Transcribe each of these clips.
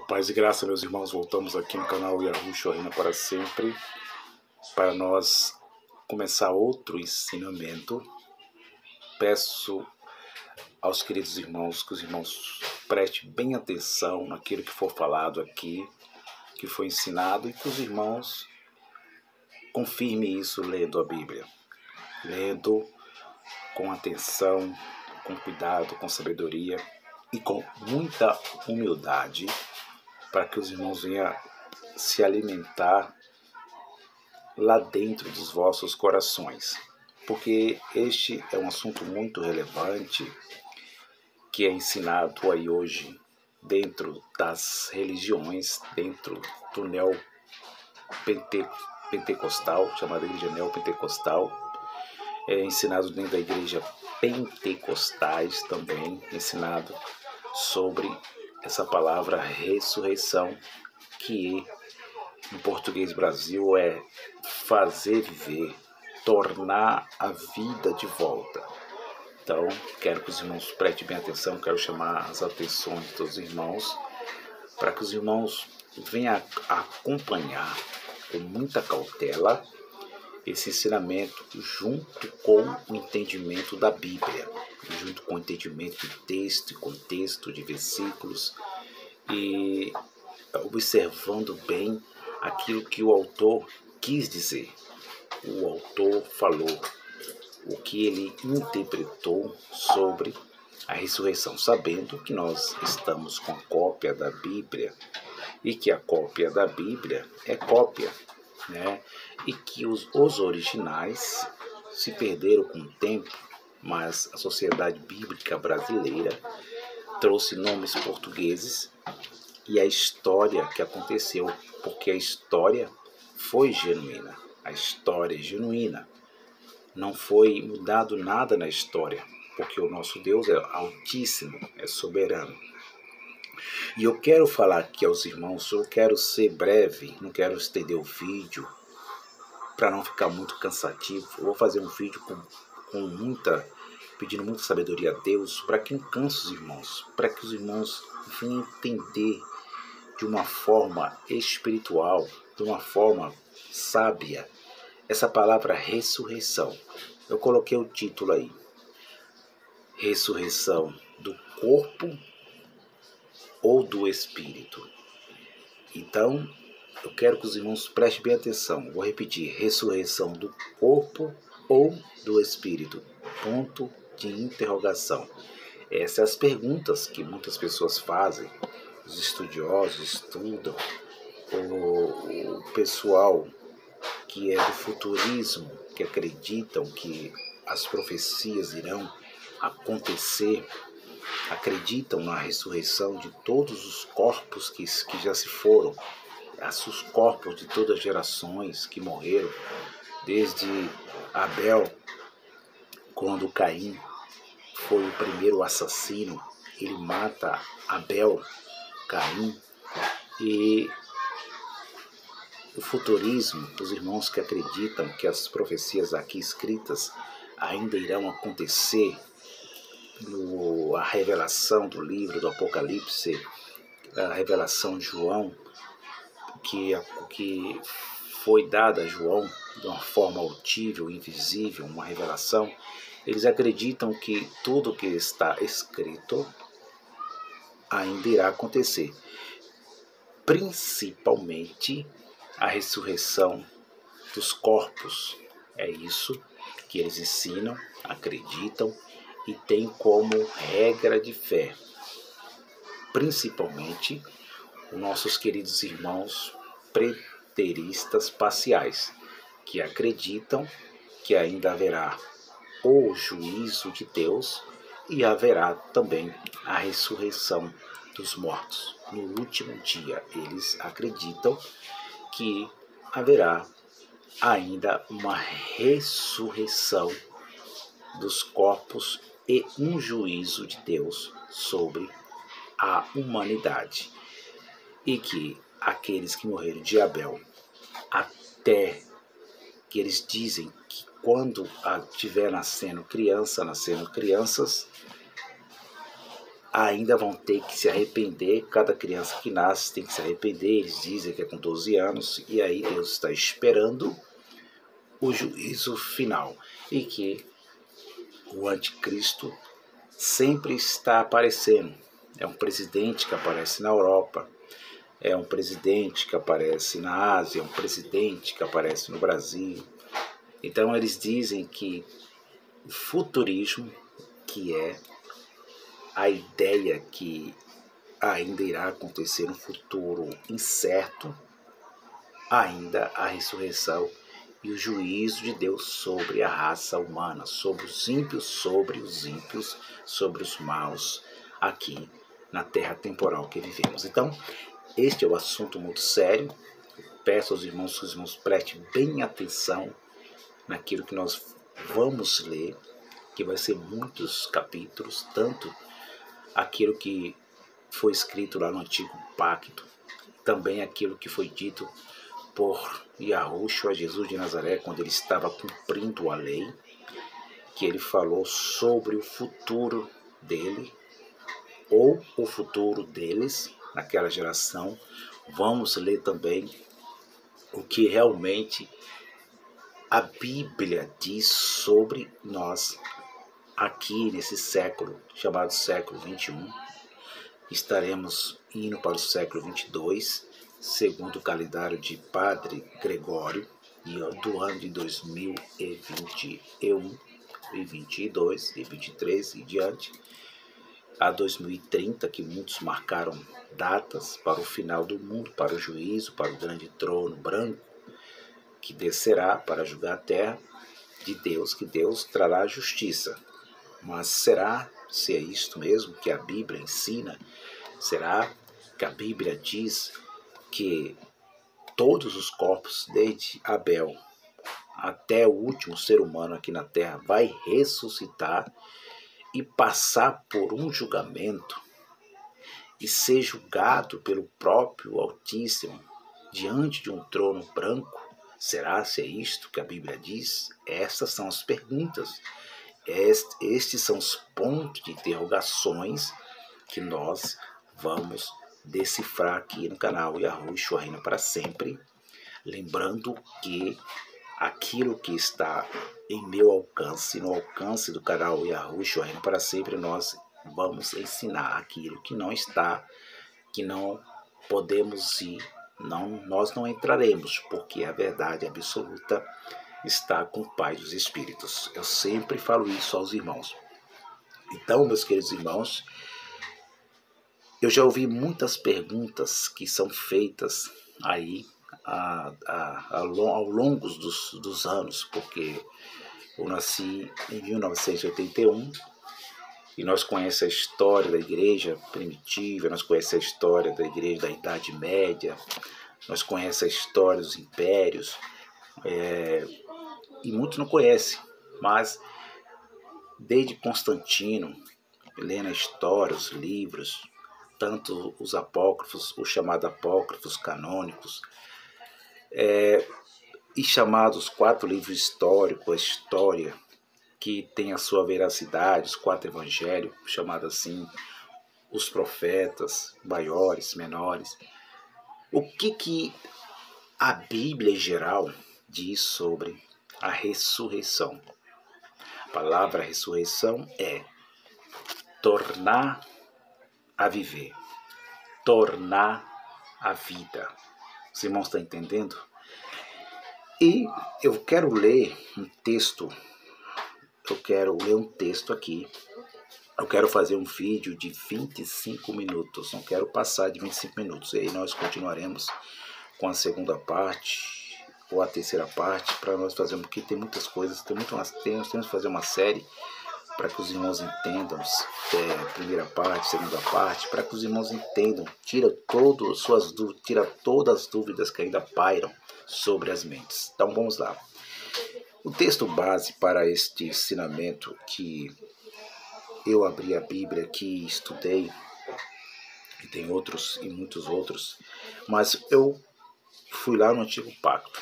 Paz e graça, meus irmãos, voltamos aqui no canal Yahushua Reina para sempre, para nós começar outro ensinamento. Peço aos queridos irmãos que os irmãos prestem bem atenção naquilo que for falado aqui, que foi ensinado, e que os irmãos confirmem isso lendo a Bíblia, lendo com atenção, com cuidado, com sabedoria e com muita humildade, para que os irmãos venham se alimentar lá dentro dos vossos corações, porque este é um assunto muito relevante que é ensinado aí hoje dentro das religiões, dentro do neopentecostal, chamada igreja neopentecostal, é ensinado dentro da igreja pentecostais também, ensinado sobre essa palavra ressurreição, que no português Brasil é fazer viver, tornar a vida de volta. Então, quero que os irmãos prestem bem atenção, quero chamar as atenções de todos os irmãos, para que os irmãos venham a acompanhar com muita cautela esse ensinamento junto com o entendimento da Bíblia, junto com o entendimento de texto e contexto de versículos, e observando bem aquilo que o autor quis dizer. O autor falou o que ele interpretou sobre a ressurreição, sabendo que nós estamos com a cópia da Bíblia e que a cópia da Bíblia é cópia, né? E que os originais se perderam com o tempo, mas a Sociedade Bíblica Brasileira trouxe nomes portugueses e a história que aconteceu, porque a história foi genuína, a história é genuína, não foi mudado nada na história, porque o nosso Deus é altíssimo, é soberano. E eu quero falar aqui aos irmãos, eu quero ser breve, não quero estender o vídeo, para não ficar muito cansativo. Eu vou fazer um vídeo pedindo muita sabedoria a Deus, para que não canse os irmãos, para que os irmãos venham entender de uma forma espiritual, de uma forma sábia, essa palavra ressurreição. Eu coloquei o título aí: ressurreição do corpo ou do espírito. Então, eu quero que os irmãos prestem bem atenção. Vou repetir: ressurreição do corpo ou do espírito? Ponto de interrogação. Essas são as perguntas que muitas pessoas fazem. Os estudiosos estudam, o pessoal que é do futurismo, que acreditam que as profecias irão acontecer, acreditam na ressurreição de todos os corpos que já se foram, os corpos de todas as gerações que morreram, desde Abel, quando Caim foi o primeiro assassino, ele mata Abel, Caim, e o futurismo, os irmãos que acreditam que as profecias aqui escritas ainda irão acontecer, a revelação do livro do Apocalipse, a revelação de João, que foi dada a João de uma forma autível, invisível, uma revelação. Eles acreditam que tudo que está escrito ainda irá acontecer, principalmente a ressurreição dos corpos. É isso que eles ensinam, acreditam e têm como regra de fé. Principalmente os nossos queridos irmãos preteristas parciais, que acreditam que ainda haverá o juízo de Deus e haverá também a ressurreição dos mortos. No último dia, eles acreditam que haverá ainda uma ressurreição dos corpos e um juízo de Deus sobre a humanidade. E que aqueles que morreram de Abel, até que eles dizem que quando estiver nascendo crianças, ainda vão ter que se arrepender. Cada criança que nasce tem que se arrepender. Eles dizem que é com 12 anos, e aí Deus está esperando o juízo final, e que o anticristo sempre está aparecendo. É um presidente que aparece na Europa, é um presidente que aparece na Ásia, é um presidente que aparece no Brasil. Então eles dizem que o futurismo, que é a ideia que ainda irá acontecer no futuro incerto, ainda a ressurreição e o juízo de Deus sobre a raça humana, sobre os ímpios, sobre os maus aqui na terra temporal que vivemos. Então, este é um assunto muito sério. Peço aos irmãos que os irmãos prestem bem atenção naquilo que nós vamos ler, que vai ser muitos capítulos, tanto aquilo que foi escrito lá no Antigo Pacto, também aquilo que foi dito por Yahushua, Jesus de Nazaré, quando ele estava cumprindo a lei, que ele falou sobre o futuro dele, ou o futuro deles, naquela geração. Vamos ler também o que realmente a Bíblia diz sobre nós aqui nesse século, chamado século 21. Estaremos indo para o século 22, segundo o calendário de Padre Gregório, do ano de 2021, e 22, e 23 e diante, a 2030, que muitos marcaram datas para o final do mundo, para o juízo, para o grande trono branco, que descerá para julgar a terra de Deus, que Deus trará justiça. Mas será se é isto mesmo que a Bíblia ensina? Será que a Bíblia diz que todos os corpos, desde Abel até o último ser humano aqui na terra, vai ressuscitar e passar por um julgamento e ser julgado pelo próprio Altíssimo diante de um trono branco? Será se é isto que a Bíblia diz? Estas são as perguntas. Estes são os pontos de interrogações que nós vamos decifrar aqui no canal Yahushua Reina para Sempre. Lembrando que aquilo que está em meu alcance, no alcance do canal Yahushua Reina para Sempre, nós vamos ensinar. Aquilo que não está, que não podemos ir, nós não entraremos, porque a verdade absoluta está com o Pai dos Espíritos. Eu sempre falo isso aos irmãos. Então, meus queridos irmãos, eu já ouvi muitas perguntas que são feitas aí ao longo dos anos, porque eu nasci em 1981 e nós conhecemos a história da igreja primitiva, nós conhecemos a história da igreja da Idade Média, nós conhecemos a história dos impérios, e muitos não conhecem, mas desde Constantino, lendo a história, os livros, tanto os apócrifos, os chamados apócrifos canônicos, e chamados 4 livros históricos, a história que tem a sua veracidade, os 4 evangelhos, chamados assim, os profetas, maiores, menores. O que a Bíblia em geral diz sobre a ressurreição? A palavra ressurreição é tornar a viver, tornar a vida. Os irmãos estão entendendo? E eu quero ler um texto, aqui. Eu quero fazer um vídeo de 25 minutos, não quero passar de 25 minutos. E aí nós continuaremos com a segunda parte, ou a terceira parte, para nós fazermos, porque tem muitas coisas, nós temos que fazer uma série para que os irmãos entendam, primeira parte, segunda parte, para que os irmãos entendam, tira todas as dúvidas que ainda pairam sobre as mentes. Então vamos lá. O texto base para este ensinamento, que eu abri a Bíblia aqui, estudei, e tem outros e muitos outros, mas eu fui lá no Antigo Pacto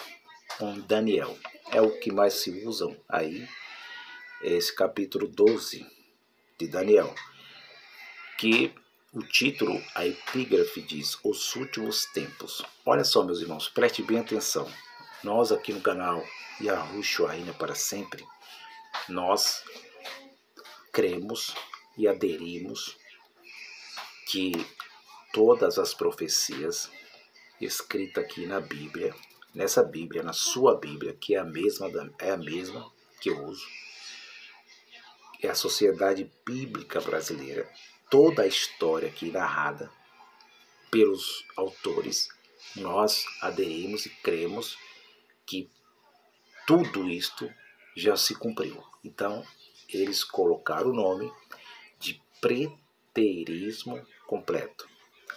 com Daniel, é o que mais se usam aí, esse capítulo 12 de Daniel, que o título, a epígrafe diz, Os Últimos Tempos. Olha só, meus irmãos, preste bem atenção. Nós aqui no canal Yahushua Reina para Sempre, nós cremos e aderimos que todas as profecias escritas aqui na Bíblia, nessa Bíblia, na sua Bíblia, que é a mesma que eu uso, é a Sociedade Bíblica Brasileira, toda a história aqui narrada pelos autores, nós aderimos e cremos que tudo isto já se cumpriu. Então, eles colocaram o nome de preterismo completo.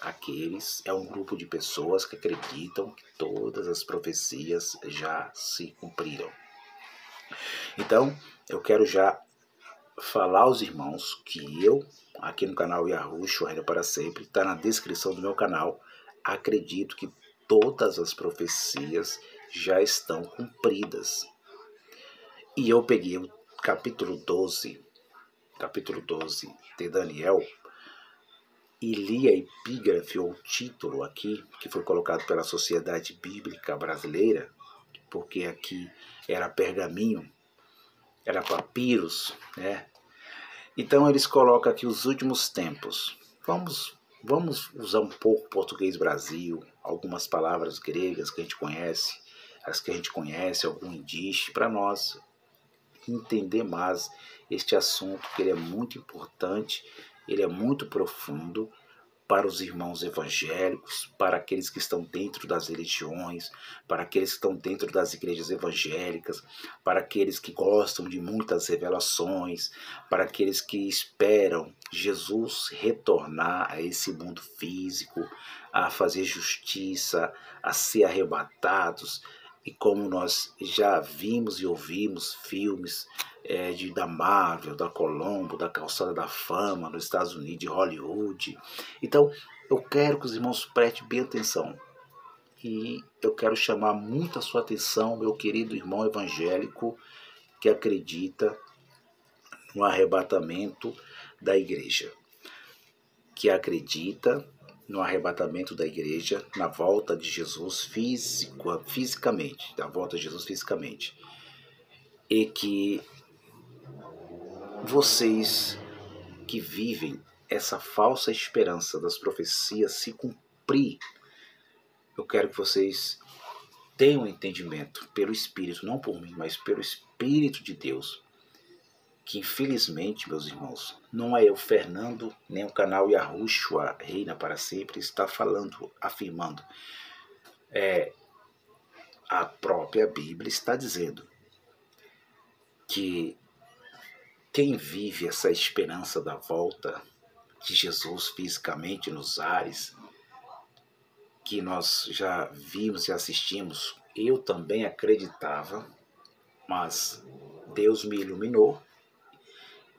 Aqueles é um grupo de pessoas que acreditam que todas as profecias já se cumpriram. Então, eu quero já falar aos irmãos que eu, aqui no canal Yahushua Reina para Sempre, está na descrição do meu canal, acredito que todas as profecias já estão cumpridas. E eu peguei o capítulo 12 de Daniel, e li a epígrafe ou título aqui, que foi colocado pela Sociedade Bíblica Brasileira, porque aqui era pergaminho, era papiros, né? Então eles colocam aqui os últimos tempos. Vamos usar um pouco português Brasil, algumas palavras gregas que a gente conhece, as que a gente conhece, algum indígena, para nós entender mais este assunto, que ele é muito importante, ele é muito profundo para os irmãos evangélicos, para aqueles que estão dentro das religiões, para aqueles que estão dentro das igrejas evangélicas, para aqueles que gostam de muitas revelações, para aqueles que esperam Jesus retornar a esse mundo físico, a fazer justiça, a ser arrebatados. E como nós já vimos e ouvimos filmes da Marvel, da Colombo, da Calçada da Fama, nos Estados Unidos, de Hollywood. Então, eu quero que os irmãos prestem bem atenção. E eu quero chamar muito a sua atenção, meu querido irmão evangélico, que acredita no arrebatamento da igreja. Que acredita no arrebatamento da igreja, na volta de Jesus fisicamente, da volta de Jesus fisicamente. E que vocês que vivem essa falsa esperança das profecias se cumprir, eu quero que vocês tenham um entendimento pelo Espírito, não por mim, mas pelo Espírito de Deus, que infelizmente, meus irmãos, não é eu, Fernando, nem o canal Yahushua Reina para Sempre está falando, afirmando. A própria Bíblia está dizendo que quem vive essa esperança da volta de Jesus fisicamente nos ares, que nós já vimos e assistimos, eu também acreditava, mas Deus me iluminou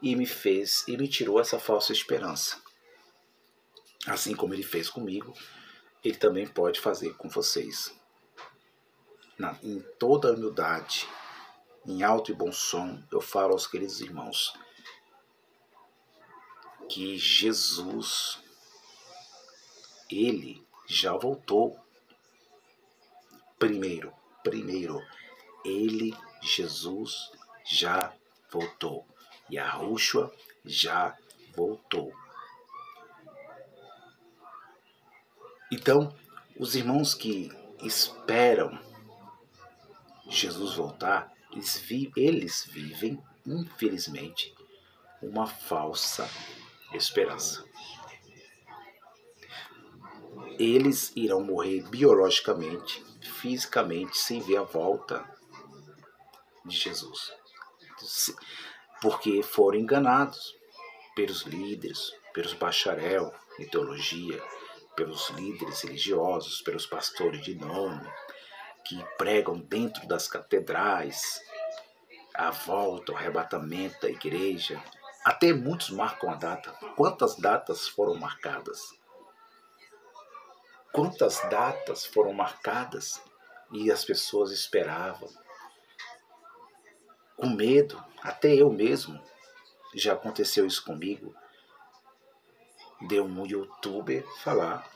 e me tirou essa falsa esperança. Assim como ele fez comigo, ele também pode fazer com vocês. Em toda a humildade, em alto e bom som, eu falo aos queridos irmãos que Jesus, ele já voltou. Primeiro, ele, Jesus, já voltou. Yahushua já voltou. Então, os irmãos que esperam Jesus voltar, eles vivem, infelizmente, uma falsa esperança. Eles irão morrer biologicamente, fisicamente, sem ver a volta de Jesus. Porque foram enganados pelos líderes, pelos bacharel em teologia, pelos líderes religiosos, pelos pastores de nome, que pregam dentro das catedrais a volta, o arrebatamento da igreja. Até muitos marcam a data. Quantas datas foram marcadas? Quantas datas foram marcadas e as pessoas esperavam? Com medo, até eu mesmo, já aconteceu isso comigo, de um youtuber falar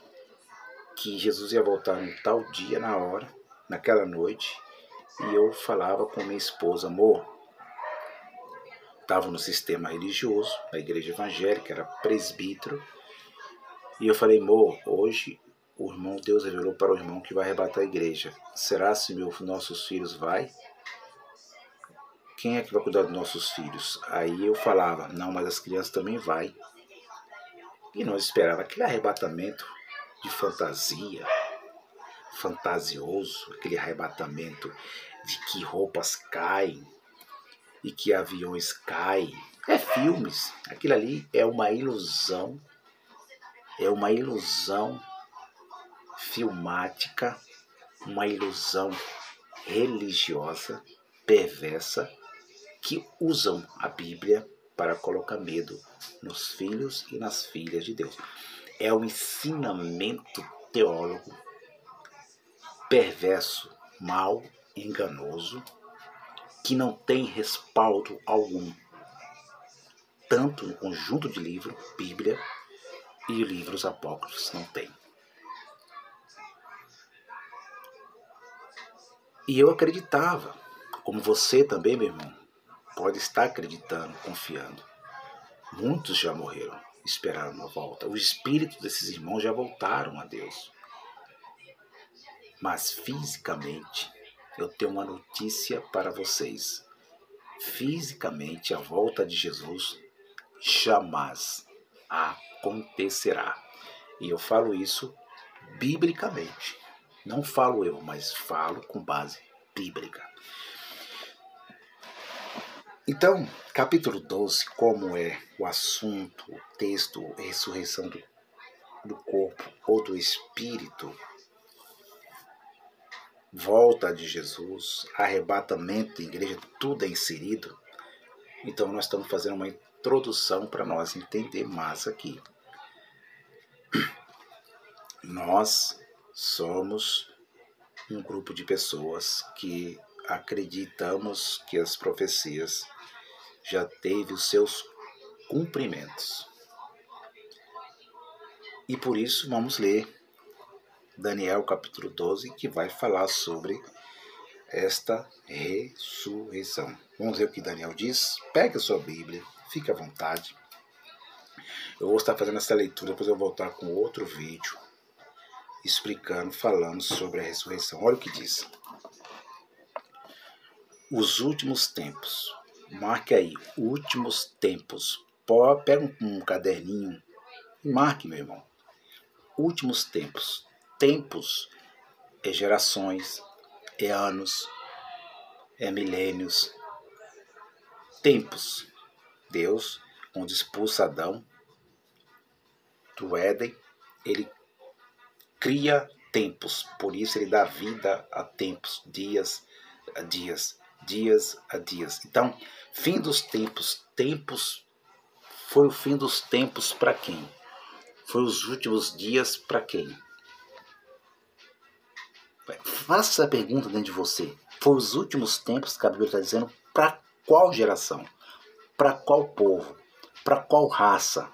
que Jesus ia voltar num tal dia, na hora, naquela noite, e eu falava com minha esposa, amor, estava no sistema religioso, na igreja evangélica, era presbítero, e eu falei, amor, hoje o irmão, Deus revelou para o irmão que vai arrebatar a igreja. Será se nossos filhos vai? Quem é que vai cuidar dos nossos filhos? Aí eu falava, não, mas as crianças também vai. E nós esperávamos aquele arrebatamento de fantasia, fantasioso, aquele arrebatamento de que roupas caem e que aviões caem. É filmes, aquilo ali é uma ilusão filmática, uma ilusão religiosa, perversa, que usam a Bíblia para colocar medo nos filhos e nas filhas de Deus. É um ensinamento teólogo perverso, mau, enganoso, que não tem respaldo algum, tanto no conjunto de livros, Bíblia, e livros apócrifos não tem. E eu acreditava, como você também, meu irmão, pode estar acreditando, confiando. Muitos já morreram, esperaram uma volta. Os espíritos desses irmãos já voltaram a Deus. Mas fisicamente, eu tenho uma notícia para vocês. Fisicamente, a volta de Jesus jamais acontecerá. E eu falo isso biblicamente. Não falo eu, mas falo com base bíblica. Então, capítulo 12, como é o assunto, o texto, ressurreição do corpo ou do espírito, volta de Jesus, arrebatamento da igreja, tudo é inserido. Então nós estamos fazendo uma introdução para nós entender mais aqui. Nós somos um grupo de pessoas que acreditamos que as profecias já teve os seus cumprimentos. E por isso vamos ler Daniel capítulo 12, que vai falar sobre esta ressurreição. Vamos ver o que Daniel diz? Pegue a sua Bíblia, fique à vontade. Eu vou estar fazendo essa leitura, depois eu vou voltar com outro vídeo explicando, falando sobre a ressurreição. Olha o que diz. Os últimos tempos. Marque aí, últimos tempos. Pega um caderninho e marque, meu irmão. Últimos tempos. Tempos é gerações, é anos, é milênios. Tempos. Deus, quando expulsa Adão do Éden, ele cria tempos. Por isso ele dá vida a tempos, dias a dias, dias a dias. Então, fim dos tempos. Tempos foi o fim dos tempos para quem? Foi os últimos dias para quem? Faça essa pergunta dentro de você. Foi os últimos tempos que a Bíblia está dizendo para qual geração? Para qual povo? Para qual raça?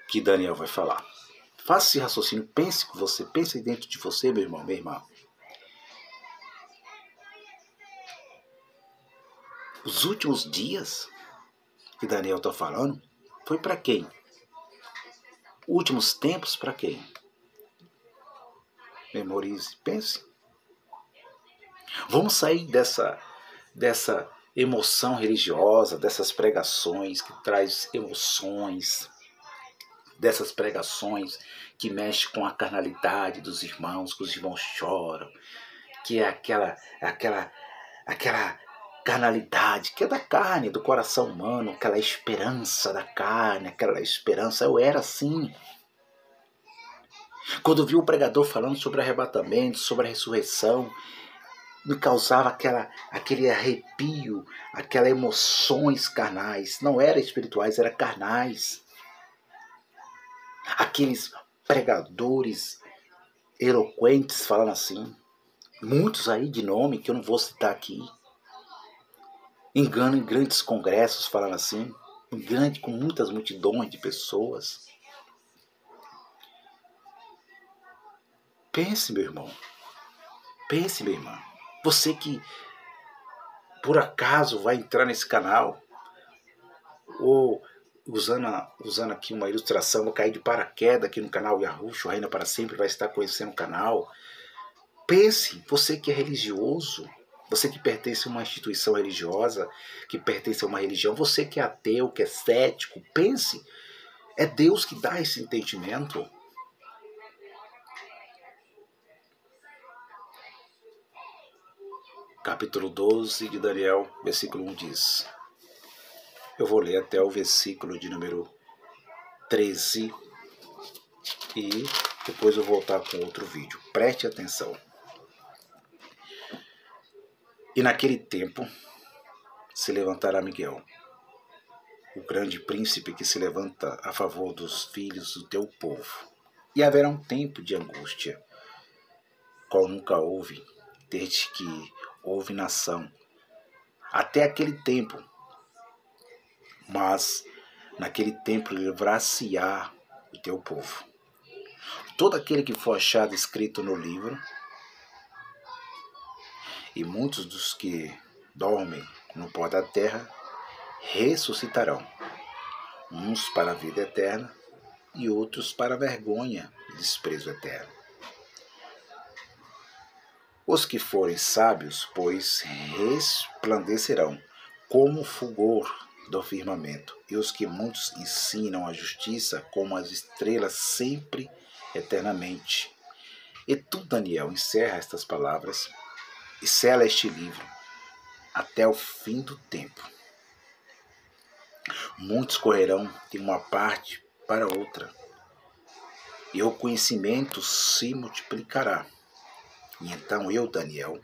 Que Daniel vai falar. Faça esse raciocínio, pense com você, pense dentro de você, meu irmão, minha irmã. Os últimos dias que Daniel está falando foi para quem? Últimos tempos para quem? Memorize, pense. Vamos sair dessa emoção religiosa, dessas pregações que traz emoções, dessas pregações que mexem com a carnalidade dos irmãos, que os irmãos choram, que é aquela carnalidade que é da carne, do coração humano, aquela esperança da carne, aquela esperança. Eu era assim. Quando eu vi o pregador falando sobre arrebatamento, sobre a ressurreição, me causava aquele arrepio, aquelas emoções carnais. Não eram espirituais, eram carnais. Aqueles pregadores eloquentes falando assim, muitos aí de nome que eu não vou citar aqui, engano em grandes congressos falando assim, com muitas multidões de pessoas. Pense, meu irmão. Pense, minha irmã. Você que por acaso vai entrar nesse canal, ou usando aqui uma ilustração, vou cair de paraquedas aqui no canal Yahushua Reina para Sempre, vai estar conhecendo o canal. Pense, você que é religioso, você que pertence a uma instituição religiosa, que pertence a uma religião, você que é ateu, que é cético, pense, é Deus que dá esse entendimento. Capítulo 12 de Daniel, versículo 1 diz, eu vou ler até o versículo de número 13 e depois eu vou voltar com outro vídeo. Preste atenção. E naquele tempo se levantará Miguel, o grande príncipe que se levanta a favor dos filhos do teu povo. E haverá um tempo de angústia, qual nunca houve, desde que houve nação, até aquele tempo. Mas naquele tempo livrar-se-á o teu povo. Todo aquele que for achado escrito no livro, e muitos dos que dormem no pó da terra ressuscitarão, uns para a vida eterna e outros para a vergonha e desprezo eterno. Os que forem sábios, pois, resplandecerão como o fulgor do firmamento, e os que muitos ensinam a justiça como as estrelas sempre eternamente. E tu, Daniel, encerra estas palavras e sela este livro até o fim do tempo. Muitos correrão de uma parte para outra, e o conhecimento se multiplicará. E então eu, Daniel,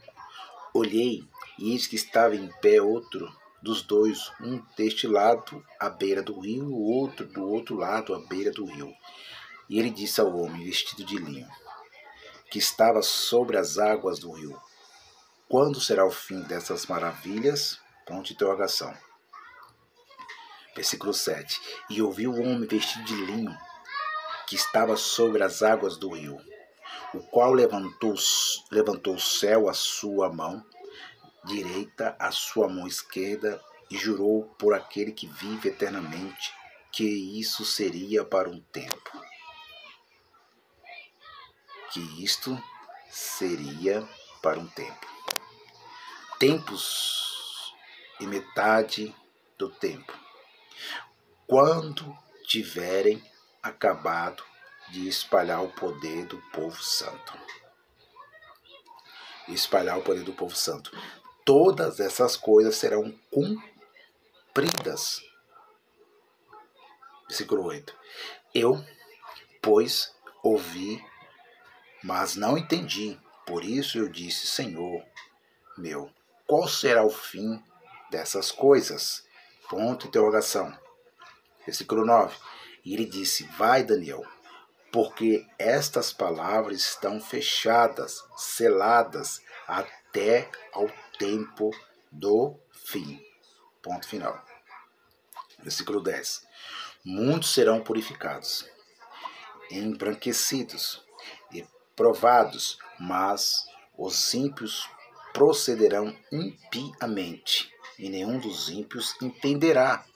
olhei, e eis que estava em pé outro dos dois, um deste lado à beira do rio, o outro do outro lado à beira do rio. E ele disse ao homem vestido de linho, que estava sobre as águas do rio, quando será o fim dessas maravilhas? Ponto de interrogação. Versículo 7. E ouvi o homem vestido de linho, que estava sobre as águas do rio, o qual levantou o céu a sua mão direita, a sua mão esquerda, e jurou por aquele que vive eternamente, que isso seria para um tempo. Que isto seria para um tempo. Tempos e metade do tempo. Quando tiverem acabado de espalhar o poder do povo santo. Espalhar o poder do povo santo. Todas essas coisas serão cumpridas. Versículo 8. Eu, pois, ouvi, mas não entendi. Por isso eu disse, Senhor meu, qual será o fim dessas coisas? Ponto de interrogação. Versículo 9. E ele disse, vai, Daniel, porque estas palavras estão fechadas, seladas, até ao tempo do fim. Ponto final. Versículo 10. Muitos serão purificados, embranquecidos e provados, mas os ímpios procederão impiamente, e nenhum dos ímpios entenderá,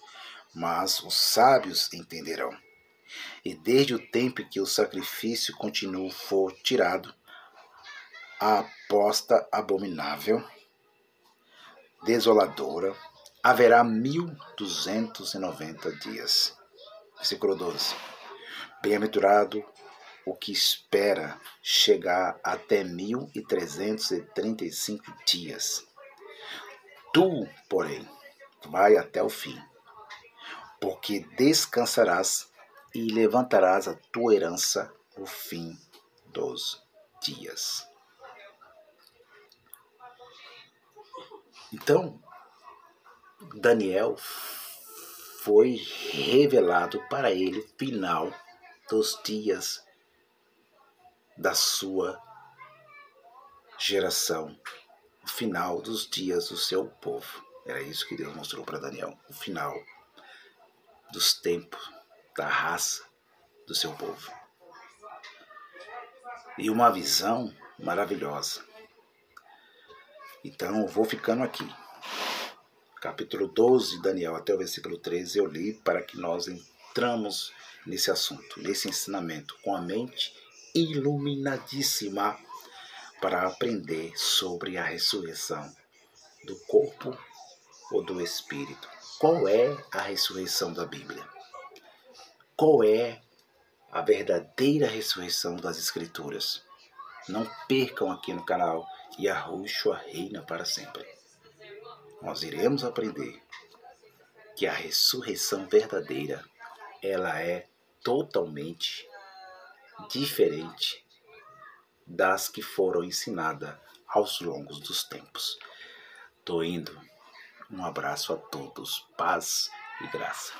mas os sábios entenderão. E desde o tempo em que o sacrifício continuo for tirado, a aposta abominável, desoladora, haverá 1290 dias. Versículo 12. Bem-aventurado o que espera chegar até 1335 dias. Tu, porém, vai até o fim, porque descansarás e levantarás a tua herança no fim dos dias. Então, Daniel foi revelado para ele o final dos dias da sua geração, o final dos dias do seu povo. Era isso que Deus mostrou para Daniel, o final dos tempos, da raça do seu povo. E uma visão maravilhosa. Então eu vou ficando aqui. Capítulo 12 de Daniel até o versículo 13 eu li para que nós entramos nesse assunto, nesse ensinamento, com a mente iluminadíssima para aprender sobre a ressurreição do corpo ou do espírito. Qual é a ressurreição da Bíblia? Qual é a verdadeira ressurreição das Escrituras? Não percam aqui no canal Yahushua reina para sempre. Nós iremos aprender que a ressurreição verdadeira, ela é totalmente diferente das que foram ensinadas aos longos dos tempos. Tô indo. Um abraço a todos. Paz e graça.